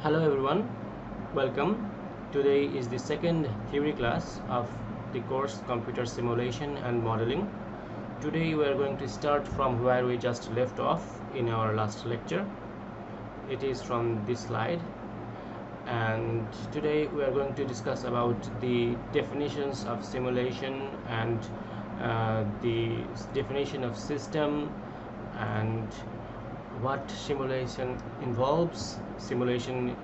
Hello everyone, welcome. Today is the second theory class of the course Computer Simulation and Modeling. Today we are going to start from where we just left off in our last lecture. It is from this slide, and today we are going to discuss about the definitions of simulation and the definition of system and what simulation involves. Simulation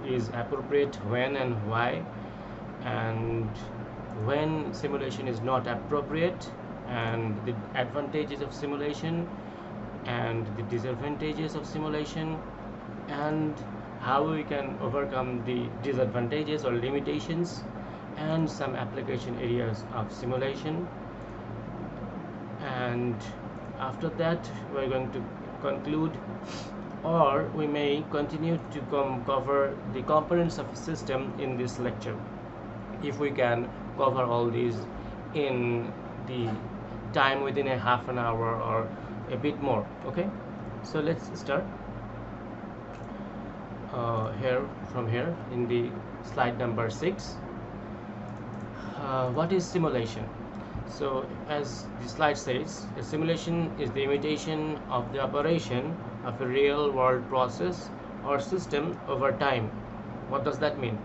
is appropriate when and why, and when simulation is not appropriate, and the advantages of simulation and the disadvantages of simulation, and how we can overcome the disadvantages or limitations, and some application areas of simulation. And after that we're going to conclude, or we may continue to cover the components of a system in this lecture, if we can cover all these in the time within a half an hour or a bit more. Okay, so let's start here in the slide number 6. What is simulation? So as the slide says, a simulation is the imitation of the operation of a real world process or system over time. What does that mean?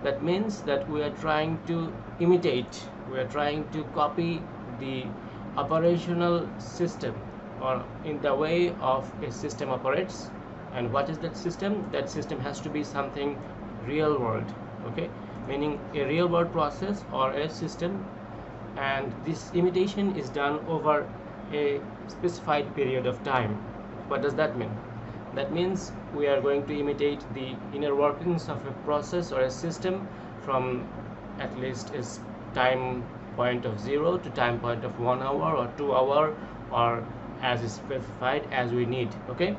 That means that we are trying to imitate, we are trying to copy the operational system, or in the way of a system operates. And what is that system? That system has to be something real world, okay, meaning a real world process or a system, and this imitation is done over a specified period of time. What does that mean? That means we are going to imitate the inner workings of a process or a system from at least a time point of 0 to time point of 1 hour or 2 hour, or as is specified as we need. Okay,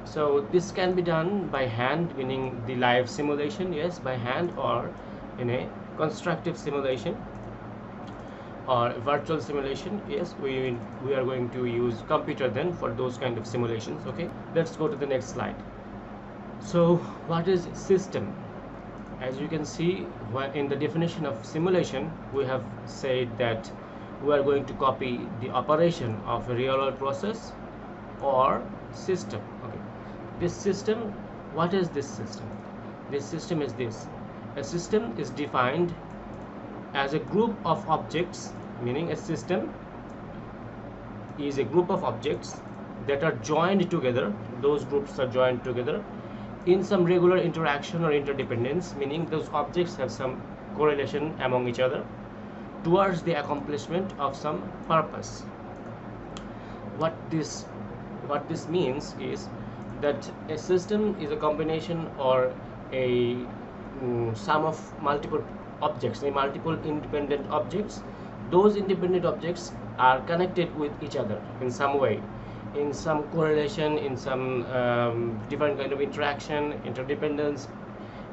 so this can be done by hand, meaning the live simulation, yes, by hand, or in a constructive simulation or virtual simulation, yes, we are going to use computer then for those kind of simulations. Okay, let's go to the next slide. So what is system? As you can see, in the definition of simulation, we have said that we are going to copy the operation of a real world process or system. Okay, this system, what is this system? This system is this: a system is defined as a group of objects, meaning a system is a group of objects that are joined together. Those groups are joined together in some regular interaction or interdependence, meaning those objects have some correlation among each other towards the accomplishment of some purpose. What this means is that a system is a combination or a sum of multiple objects, multiple independent objects. Those independent objects are connected with each other in some way, in some correlation, in some different kind of interaction, interdependence.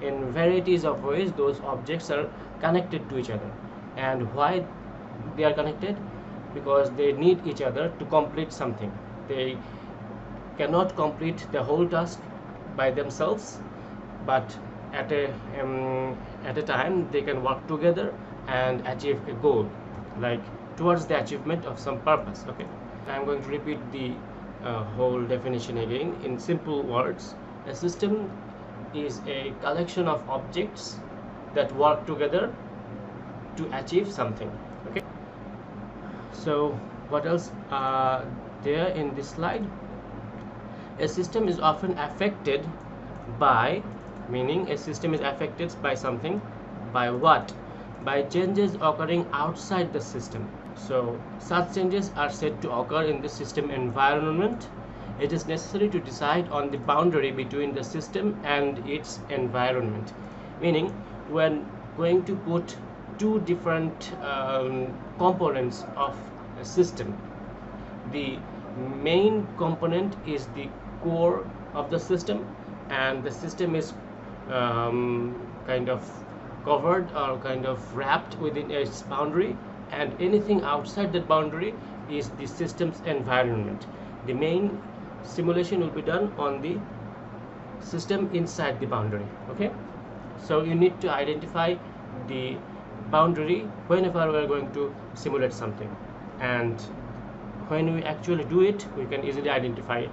In varieties of ways, those objects are connected to each other. And why they are connected? Because they need each other to complete something. They cannot complete the whole task by themselves, but at a time they can work together and achieve a goal, like towards the achievement of some purpose. Okay, I'm going to repeat the whole definition again in simple words. A system is a collection of objects that work together to achieve something. Okay, so what else there in this slide? A system is often affected by, meaning a system is affected by something. By what? By changes occurring outside the system. So such changes are said to occur in the system environment. It is necessary to decide on the boundary between the system and its environment, meaning when going to put two different components of a system. The main component is the core of the system, and the system is kind of covered or kind of wrapped within its boundary, and anything outside that boundary is the system's environment. The main simulation will be done on the system inside the boundary. Okay, so you need to identify the boundary whenever we are going to simulate something, and when we actually do it, we can easily identify,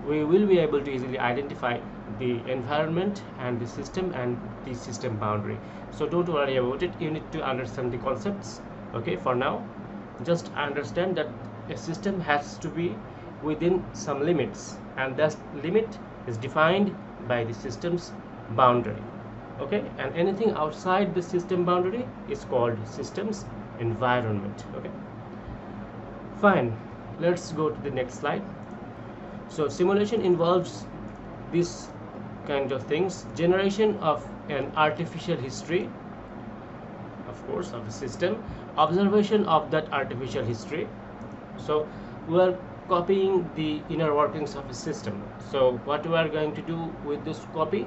we will be able to easily identify the environment and the system and the system boundary. So don't worry about it, you need to understand the concepts. Okay, for now just understand that a system has to be within some limits, and that limit is defined by the system's boundary. Okay, and anything outside the system boundary is called system's environment. Okay, fine, let's go to the next slide. So simulation involves this kind of things: generation of an artificial history, of course, of a system, observation of that artificial history. So we are copying the inner workings of a system. So what we are going to do with this copy,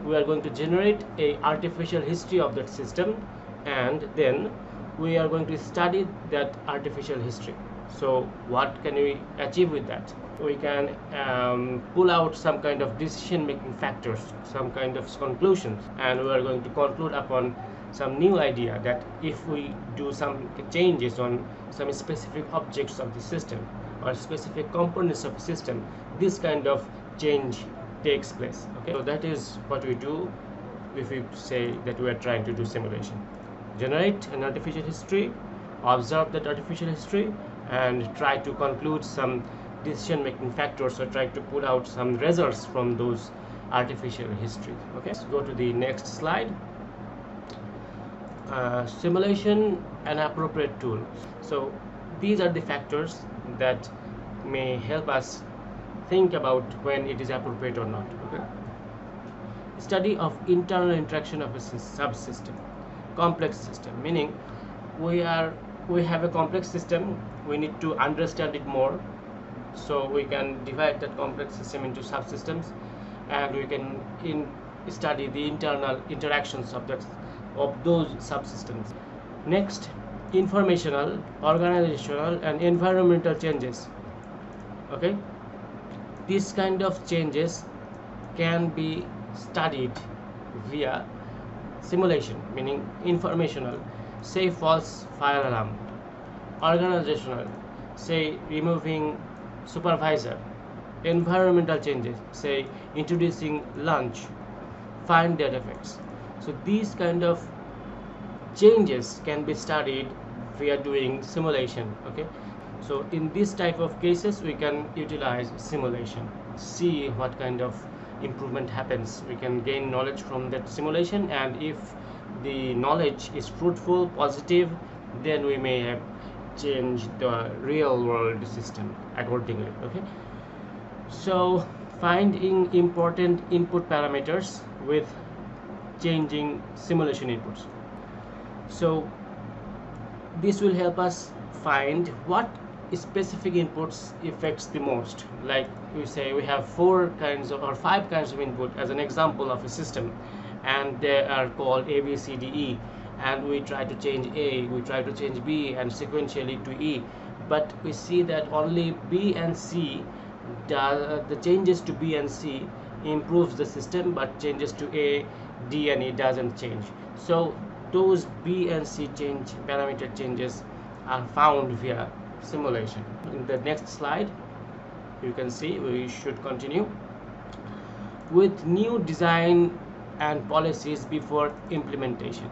we are going to generate a artificial history of that system, and then we are going to study that artificial history. So what can we achieve with that? We can pull out some kind of decision making factors, some kind of conclusions, and we are going to conclude upon some new idea that if we do some changes on some specific objects of the system or specific components of the system, this kind of change takes place. Okay, so that is what we do if we say that we are trying to do simulation: generate an artificial history, observe that artificial history, and try to conclude some decision making factors, or try to pull out some results from those artificial history. Okay, let's go to the next slide. Simulation, an appropriate tool. So these are the factors that may help us think about when it is appropriate or not. Okay, study of internal interaction of a subsystem. Complex system, meaning we have a complex system, we need to understand it more, so we can divide that complex system into subsystems, and we can study the internal interactions of those subsystems. Next, informational, organizational, and environmental changes. Okay, this kind of changes can be studied via simulation, meaning informational, say false fire alarm; organizational, say removing supervisor; environmental changes, say introducing lunch; find dead effects. So these kind of changes can be studied via doing simulation. Okay, so in this type of cases we can utilize simulation, see what kind of improvement happens. We can gain knowledge from that simulation, and if the knowledge is fruitful, positive, then we may have changed the real world system accordingly. Okay, so finding important input parameters with changing simulation inputs. So this will help us find what specific inputs affects the most. Like we say we have 4 kinds of or 5 kinds of input as an example of a system, and they are called A, B, C, D, E, and we try to change A, we try to change B, and sequentially to E, but we see that only B and C, the changes to B and C improves the system, but changes to A, D, and E doesn't change. So those B and C parameter changes are found via simulation. In the next slide you can see we should continue with new design and policies before implementation.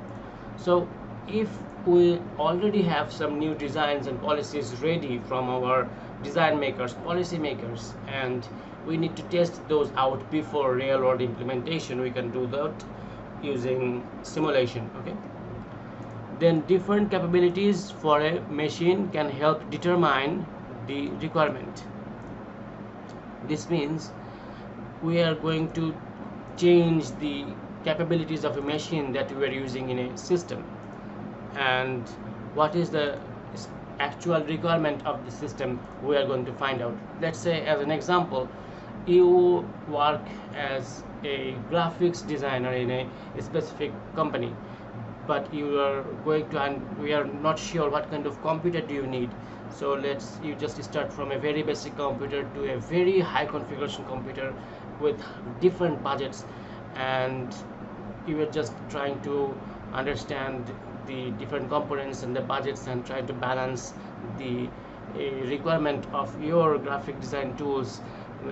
So if we already have some new designs and policies ready from our design makers, policy makers, and we need to test those out before real world implementation, we can do that using simulation. Okay, then different capabilities for a machine can help determine the requirement. This means we are going to change the capabilities of a machine that we are using in a system, and what is the actual requirement of the system we are going to find out. Let's say, as an example, you work as a graphics designer in a specific company, but you are going to, and we are not sure what kind of computer do you need. So you just start from a very basic computer to a very high configuration computer with different budgets, and you were just trying to understand the different components and the budgets and try to balance the requirement of your graphic design tools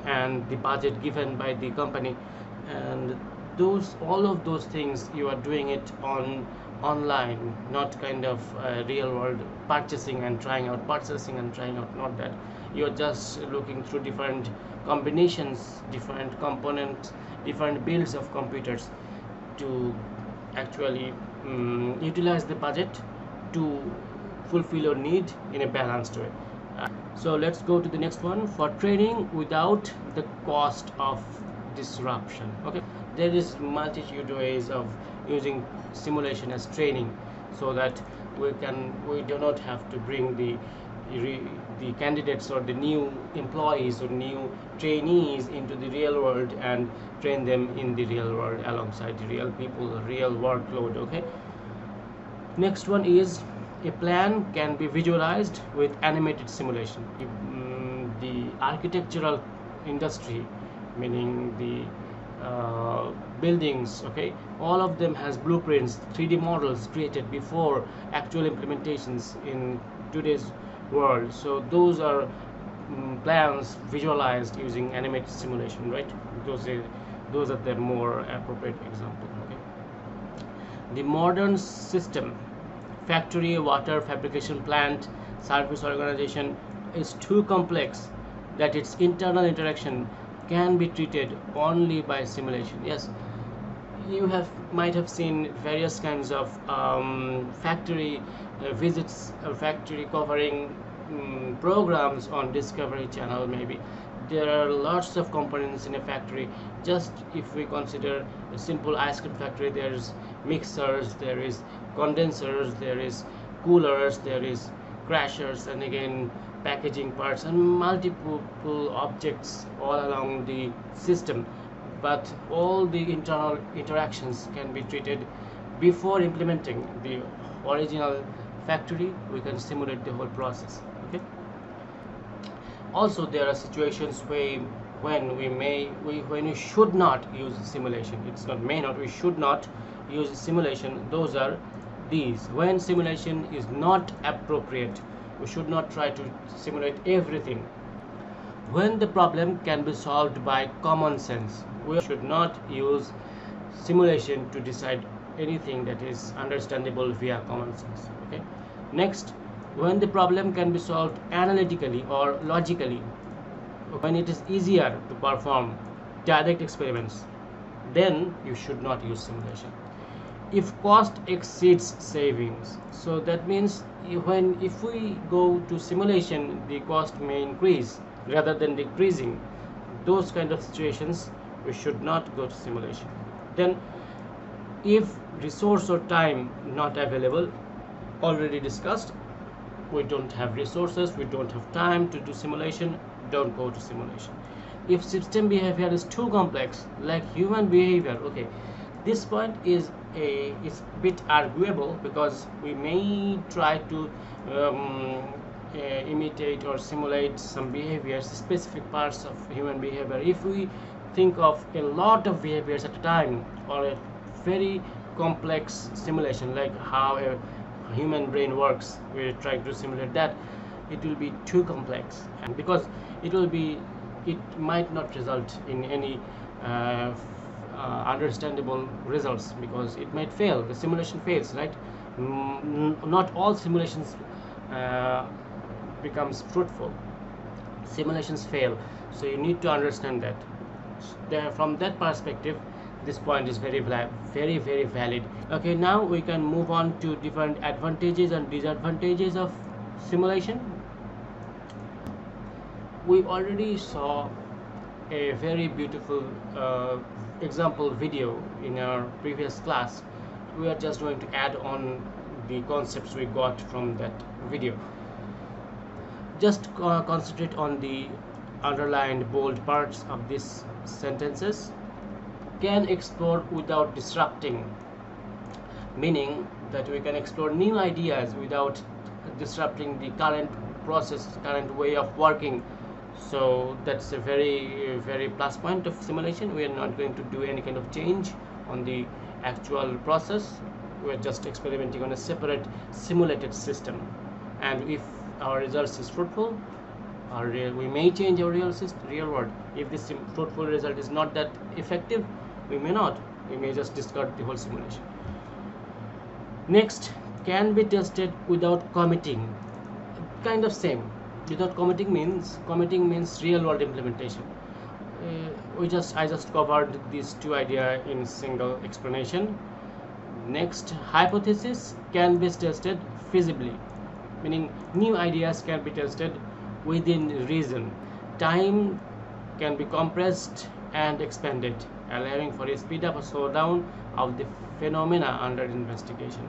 and the budget given by the company, and those all of those things you are doing it online, not kind of real world purchasing and trying out, not that. You're just looking through different combinations, different components, different builds of computers to actually utilize the budget to fulfill your need in a balanced way. So let's go to the next one. For training without the cost of disruption. Okay, there is multitude ways of using simulation as training, so that we do not have to bring the candidates or the new employees or new trainees into the real world and train them in the real world alongside the real people, real workload. Okay, next one is a plan can be visualized with animated simulation. The architectural industry, meaning the buildings, okay, all of them has blueprints, 3D models created before actual implementations in today's world. So those are plans visualized using animated simulation, right? Those are the more appropriate example. Okay, the modern system, factory, water fabrication plant, service organization, is too complex that its internal interaction can be treated only by simulation. Yes, you might have seen various kinds of factory visits, factory covering programs on Discovery Channel. Maybe there are lots of components in a factory. Just if we consider a simple ice cream factory, there is mixers, there is condensers, there is coolers, there is crashers, and again packaging parts and multiple objects all along the system. But all the internal interactions can be treated before implementing the original factory. We can simulate the whole process. Okay, also there are situations when we should not use simulation. It's not may not, we should not use simulation. Those are these: when simulation is not appropriate, we should not try to simulate everything. When the problem can be solved by common sense, we should not use simulation to decide anything that is understandable via common sense. Okay, next, when the problem can be solved analytically or logically, when it is easier to perform direct experiments, then you should not use simulation. If cost exceeds savings, so that means if we go to simulation, the cost may increase rather than decreasing. Those kind of situations we should not go to simulation. Then if resource or time not available, already discussed, we don't have resources, we don't have time to do simulation, don't go to simulation. If system behavior is too complex, like human behavior, okay, this point is a bit arguable, because we may try to imitate or simulate some behaviors, specific parts of human behavior. If we think of a lot of behaviors at a time, or a very complex simulation like how a human brain works, we're trying to simulate that, it will be too complex, and because it might not result in any understandable results, because it might fail. The simulation fails, right? Not all simulations becomes fruitful. Simulations fail, so you need to understand that. From that perspective, this point is very valid. Okay, now we can move on to different advantages and disadvantages of simulation. We already saw a very beautiful example video in our previous class. We are just going to add on the concepts we got from that video. Just concentrate on the underlined bold parts of these sentences. Can explore without disrupting, meaning that we can explore new ideas without disrupting the current process, current way of working. So that's a very plus point of simulation. We are not going to do any kind of change on the actual process. We are just experimenting on a separate simulated system, and if our results is fruitful, we may change our real world. If this fruitful result is not that effective, we may not. We may just discard the whole simulation. Next, can be tested without committing. Kind of same. Without committing means real world implementation. I just covered these two ideas in single explanation. Next, hypothesis can be tested feasibly, meaning new ideas can be tested within reason. Time can be compressed and expanded, allowing for a speed up or slow down of the phenomena under investigation.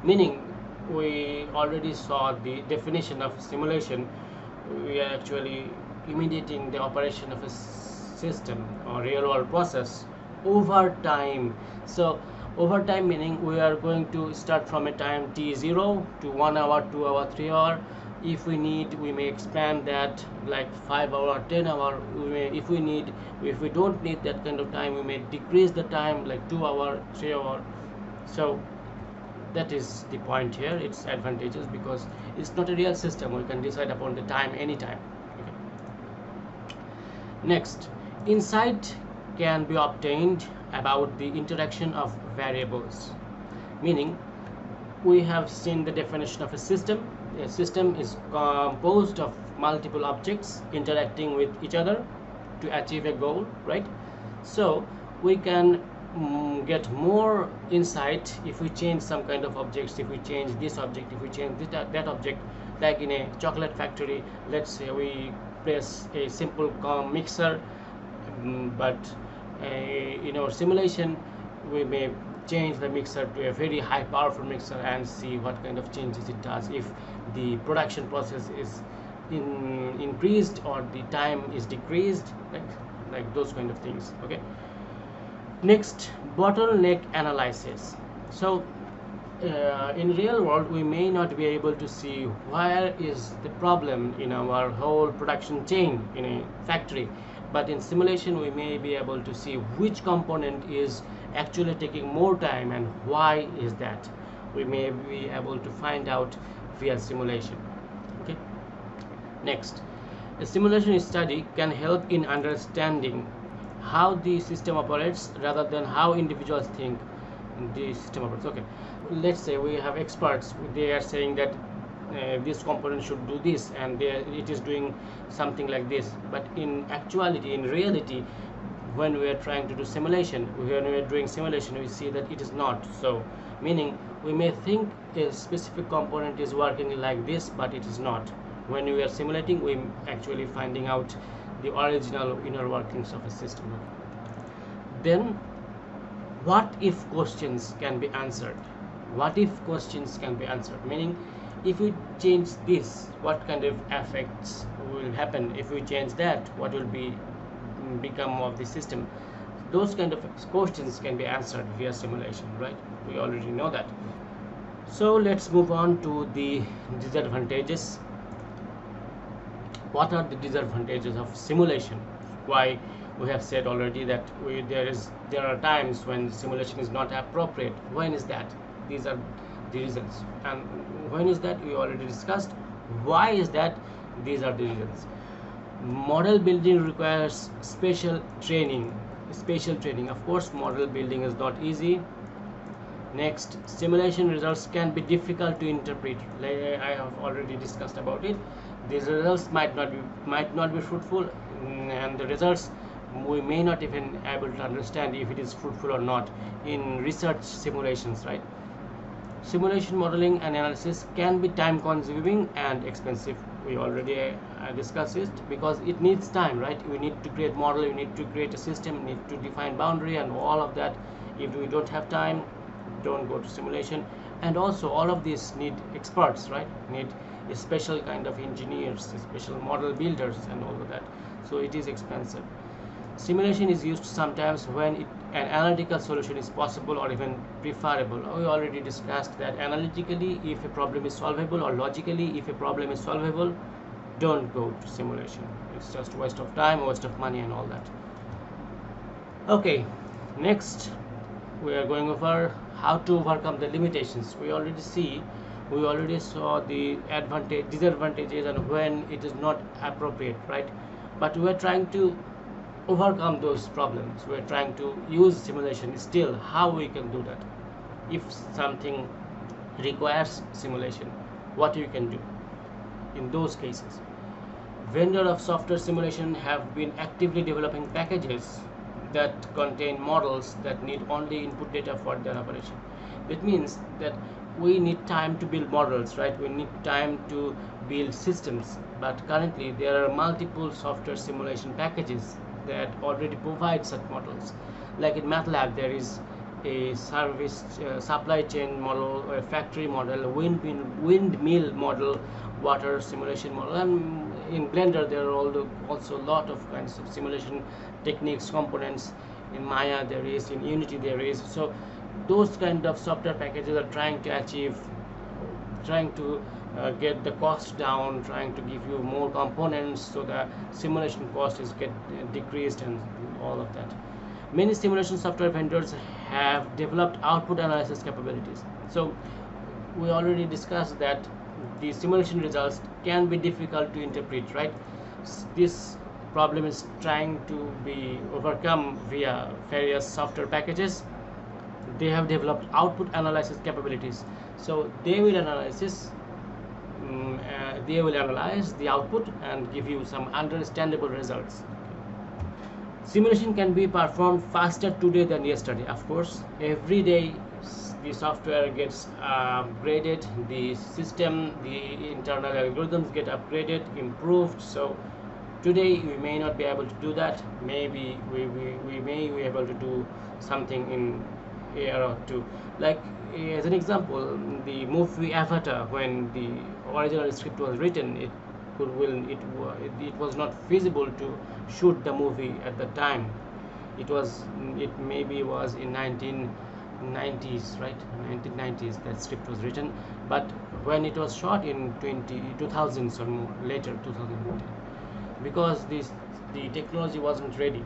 Meaning, we already saw the definition of simulation. We are actually imitating the operation of a system or real world process over time. So over time meaning we are going to start from a time t0 to 1 hour, 2 hour, 3 hour. If we need, we may expand that like 5 hour, 10 hour. If we don't need that kind of time, we may decrease the time like 2 hour, 3 hour. So that is the point here. It's advantageous because it's not a real system. We can decide upon the time anytime. Okay. Next, insight can be obtained about the interaction of variables, meaning we have seen the definition of a system. A system is composed of multiple objects interacting with each other to achieve a goal, right? So we can get more insight if we change some kind of objects. If we change this object, if we change that object, like in a chocolate factory, let's say we press a simple mixer, but in our simulation we may change the mixer to a very high powerful mixer and see what kind of changes it does, if the production process is increased or the time is decreased, like those kind of things. Okay. Next, bottleneck analysis. So in real world we may not be able to see where is the problem in our whole production chain in a factory, but in simulation we may be able to see which component is actually taking more time and why is that. We may be able to find out via simulation. Okay. Next, a simulation study can help in understanding how the system operates rather than how individuals think the system operates. Okay, let's say we have experts, they are saying that this component should do this and it is doing something like this, but in actuality, in reality, when we are trying to do simulation, when we are doing simulation, we see that it is not so. Meaning we may think a specific component is working like this, but it is not. When we are simulating, we actually finding out the original inner workings of a system. Then what if questions can be answered. What if questions can be answered, meaning if we change this, what kind of effects will happen? If we change that, what will become of the system? Those kind of questions can be answered via simulation, right? We already know that. So let's move on to the disadvantages. What are the disadvantages of simulation? Why we have said already that there are times when simulation is not appropriate. When is that? These are the reasons. And when is that? We already discussed. Why is that? These are the reasons. Model building requires special training. Of course, model building is not easy. Next, simulation results can be difficult to interpret. Like I have already discussed about it. These results might not be fruitful, and the results we may not even able to understand if it is fruitful or not in research simulations, right? Simulation modeling and analysis can be time consuming and expensive. We already discussed it, because it needs time, right? We need to create model, we need to create a system, we need to define boundary and all of that. If we don't have time, don't go to simulation. And also all of these need experts, right? Need a special kind of engineers, special model builders and all of that. So it is expensive. Simulation is used sometimes when an analytical solution is possible or even preferable. We already discussed that analytically if a problem is solvable, or logically if a problem is solvable, don't go to simulation. It's just waste of time, waste of money, and all that. Okay, next we are going over how to overcome the limitations. We already saw the disadvantages, and when it is not appropriate, right? But we are trying to overcome those problems. We are trying to use simulation. Still, how we can do that? If something requires simulation, what you can do in those cases? Vendor of software simulation have been actively developing packages that contain models that need only input data for their operation. That means that we need time to build models, right? We need time to build systems, but currently there are multiple software simulation packages that already provide such models. Like in MATLAB, there is a service supply chain model, a factory model, a windmill model, water simulation model, and in Blender there are also a lot of kinds of simulation techniques, components. In Maya there is, in Unity there is. So those kind of software packages are trying to get the cost down, trying to give you more components, so the simulation cost is get decreased, and all of that. Many simulation software vendors have developed output analysis capabilities. So we already discussed that the simulation results can be difficult to interpret, right? This problem is trying to be overcome via various software packages. They have developed output analysis capabilities, so they will analyze the output and give you some understandable results. Simulation can be performed faster today than yesterday. Of course, every day the software gets upgraded, the system, the internal algorithms get upgraded, improved. So today we may not be able to do that. Maybe we may be able to do something in a year or two. Like as an example, the movie Avatar, when the original script was written, it was not feasible to shoot the movie at the time. It maybe was in 1990s, right? 1990s that script was written, but when it was shot in 2000s or more, later 2010, because the technology wasn't ready.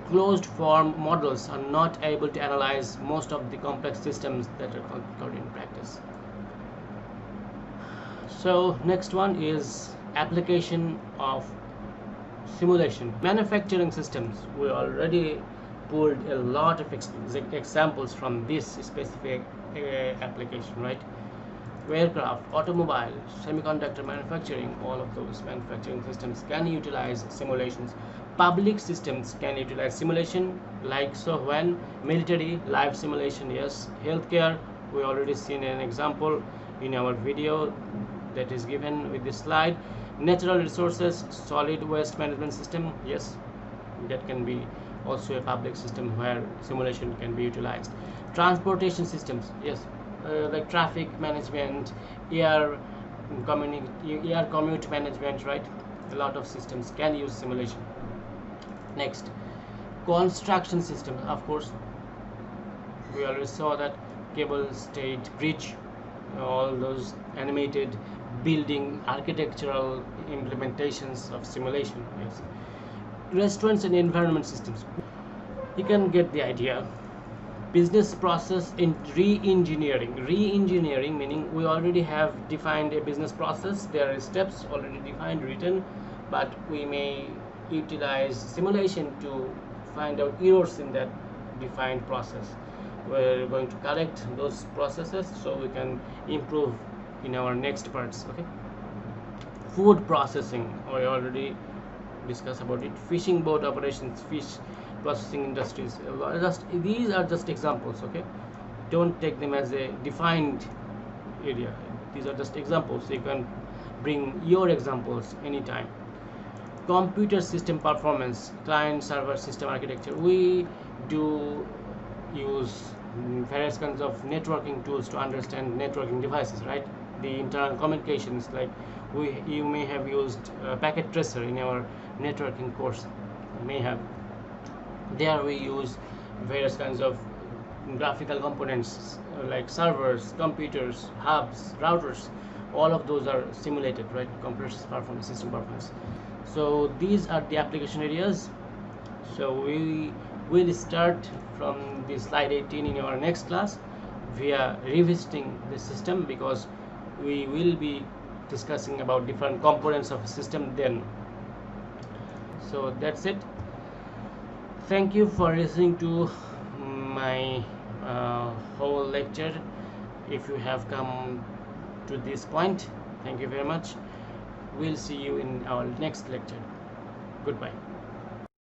Closed form models are not able to analyze most of the complex systems that are conquered in practice. So next one is application of simulation. Manufacturing systems, we already pulled a lot of examples from this specific application, right? Aircraft, automobile, semiconductor manufacturing, all of those manufacturing systems can utilize simulations. Public systems can utilize simulation, like so when military live simulation, yes. Healthcare, we already seen an example in our video that is given with this slide. Natural resources, solid waste management system, yes, that can be also a public system where simulation can be utilized. Transportation systems, yes, like traffic management, air commute management, right? A lot of systems can use simulation. Next, construction systems, of course, we already saw that cable stayed bridge, all those animated building architectural implementations of simulation, yes. Restaurants and environment systems, you can get the idea. Business process in re-engineering meaning we already have defined a business process, there are steps already defined, written, but we may utilize simulation to find out errors in that defined process. We're going to correct those processes so we can improve in our next parts. Okay, food processing, we already discussed about it. Fishing boat operations, fish processing industries, these are just examples. Okay, don't take them as a defined area, these are just examples, so you can bring your examples anytime. Computer system performance, client server system architecture, we do use various kinds of networking tools to understand networking devices, right? The internal communications, like you may have used packet tracer in our networking course, may have. There we use various kinds of graphical components like servers, computers, hubs, routers, all of those are simulated, right? Compressed performance, system performance. So these are the application areas. So we will start from the slide 18 in our next class. We are revisiting the system because we will be discussing about different components of a system then. So that's it. Thank you for listening to my whole lecture. If you have come to this point, thank you very much. We'll see you in our next lecture. Goodbye.